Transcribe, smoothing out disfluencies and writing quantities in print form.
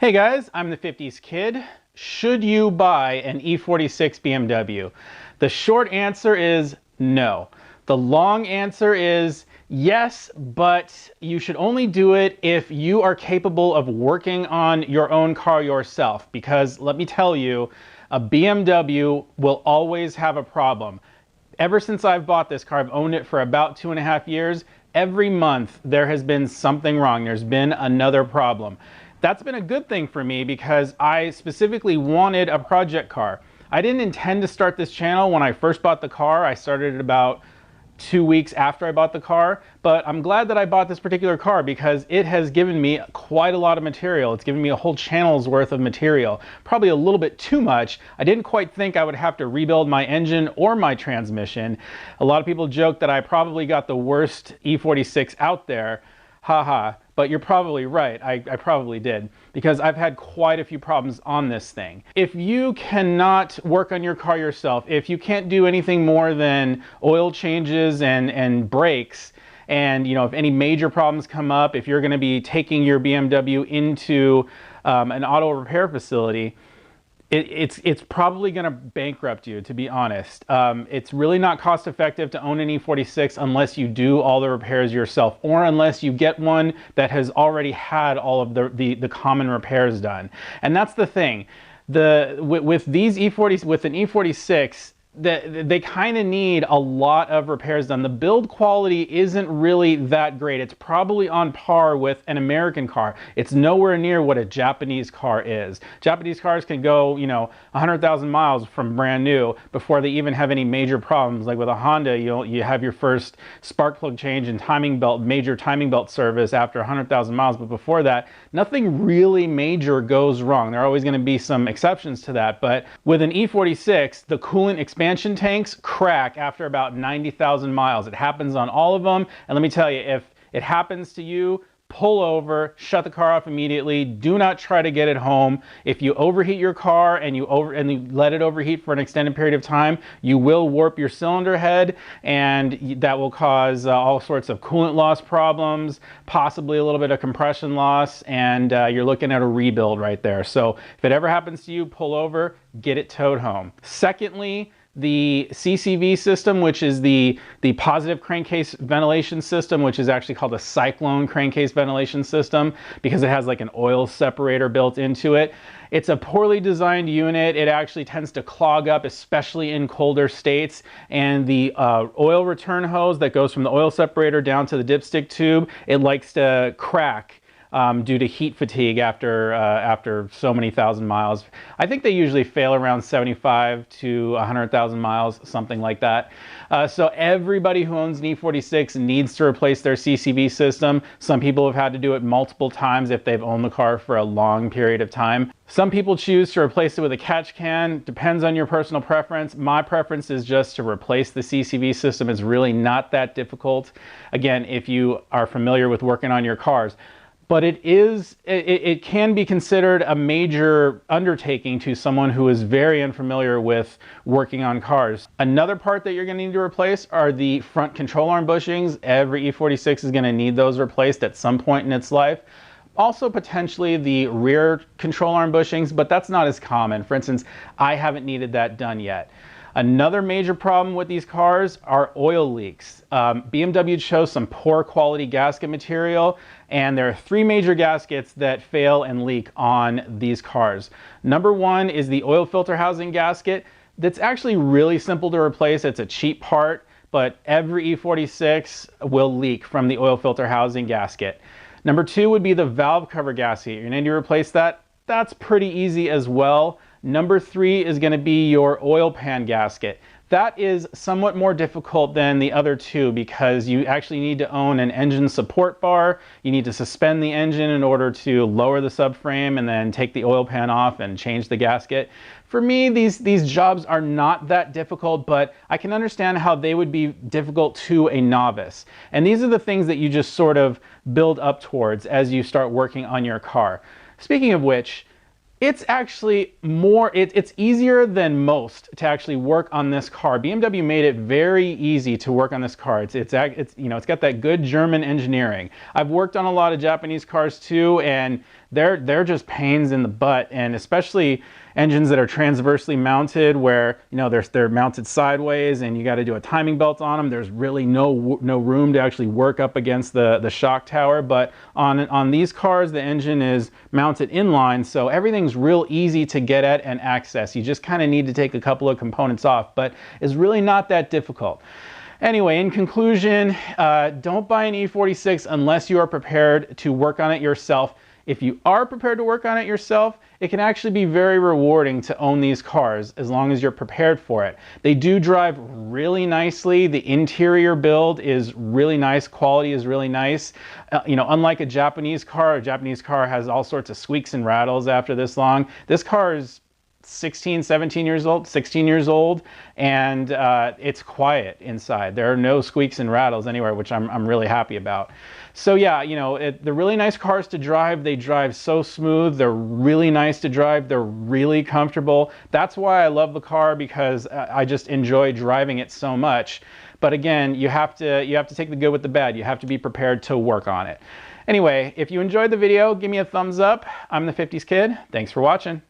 Hey guys, I'm the 50s kid. Should you buy an E46 BMW? The short answer is no. The long answer is yes, but you should only do it if you are capable of working on your own car yourself, because let me tell you, a BMW will always have a problem. Ever since I've bought this car, I've owned it for about 2.5 years. Every month there has been something wrong. There's been another problem. That's been a good thing for me because I specifically wanted a project car. I didn't intend to start this channel when I first bought the car. I started it about 2 weeks after I bought the car, but I'm glad that I bought this particular car because it has given me quite a lot of material. It's given me a whole channel's worth of material, probably a little bit too much. I didn't quite think I would have to rebuild my engine or my transmission. A lot of people joke that I probably got the worst E46 out there. Haha, but you're probably right. I probably did, because I've had quite a few problems on this thing. If you cannot work on your car yourself, if you can't do anything more than oil changes and brakes, and if any major problems come up, if you're going to be taking your BMW into an auto repair facility, it's probably going to bankrupt you, to be honest. It's really not cost effective to own an E46 unless you do all the repairs yourself, or unless you get one that has already had all of the common repairs done. And that's the thing. With these E40s, with an E46, they kind of need a lot of repairs done. The build quality isn't really that great. It's probably on par with an American car. It's nowhere near what a Japanese car is. Japanese cars can go, 100,000 miles from brand new before they even have any major problems. Like with a Honda, you have your first spark plug change and major timing belt service after 100,000 miles. But before that, nothing really major goes wrong. There are always going to be some exceptions to that. But with an E46, the coolant expansion tanks crack after about 90,000 miles. It happens on all of them. And let me tell you, if it happens to you, pull over, shut the car off immediately. Do not try to get it home. If you overheat your car and you let it overheat for an extended period of time, you will warp your cylinder head, and that will cause all sorts of coolant loss problems, possibly a little bit of compression loss, and you're looking at a rebuild right there. So if it ever happens to you, pull over, get it towed home. Secondly, the Ccv system, which is the positive crankcase ventilation system, which is actually called a cyclone crankcase ventilation system because it has like an oil separator built into it. It's a poorly designed unit. It actually tends to clog up, especially in colder states. And the oil return hose that goes from the oil separator down to the dipstick tube, it likes to crack due to heat fatigue after so many thousand miles. I think they usually fail around 75 to 100,000 miles, something like that. So everybody who owns an E46 needs to replace their Ccv system. Some people have had to do it multiple times if they've owned the car for a long period of time. Some people choose to replace it with a catch can. Depends on your personal preference. My preference is just to replace the Ccv system. It's really not that difficult. Again, if you are familiar with working on your cars. But it can be considered a major undertaking to someone who is very unfamiliar with working on cars. Another part that you're going to need to replace are the front control arm bushings. Every E46 is going to need those replaced at some point in its life. Also potentially the rear control arm bushings, but that's not as common. For instance, I haven't needed that done yet. Another major problem with these cars are oil leaks. BMW chose some poor quality gasket material, and there are 3 major gaskets that fail and leak on these cars. Number 1 is the oil filter housing gasket. That's actually really simple to replace. It's a cheap part, but every E46 will leak from the oil filter housing gasket. Number 2 would be the valve cover gasket. You're going to need to replace that. That's pretty easy as well. Number 3 is going to be your oil pan gasket. That is somewhat more difficult than the other 2 because you actually need to own an engine support bar. You need to suspend the engine in order to lower the subframe and then take the oil pan off and change the gasket. For me, these jobs are not that difficult, but I can understand how they would be difficult to a novice. And these are the things that you just sort of build up towards as you start working on your car. Speaking of which, it's actually it's easier than most to actually work on this car. BMW made it very easy to work on this car. It's got that good German engineering. I've worked on a lot of Japanese cars too, and they're just pains in the butt, and especially engines that are transversely mounted where, you know, they're mounted sideways and you got to do a timing belt on them. There's really no room to actually work up against the shock tower. But on these cars, the engine is mounted inline, so everything's real easy to get at and access. You just kind of need to take a couple of components off, but it's really not that difficult. Anyway, in conclusion, don't buy an E46 unless you are prepared to work on it yourself. If you are prepared to work on it yourself, it can actually be very rewarding to own these cars as long as you're prepared for it. They do drive really nicely. The interior build is really nice. Quality is really nice. You know, unlike a Japanese car has all sorts of squeaks and rattles after this long. This car is 16 years old, and it's quiet inside. There are no squeaks and rattles anywhere, which I'm really happy about. So yeah, you know, they're really nice cars to drive. They drive so smooth. They're really nice to drive. They're really comfortable. That's why I love the car, because I just enjoy driving it so much. But again, you have to take the good with the bad. You have to be prepared to work on it. Anyway, if you enjoyed the video, give me a thumbs up. I'm the 50s Kid. Thanks for watching.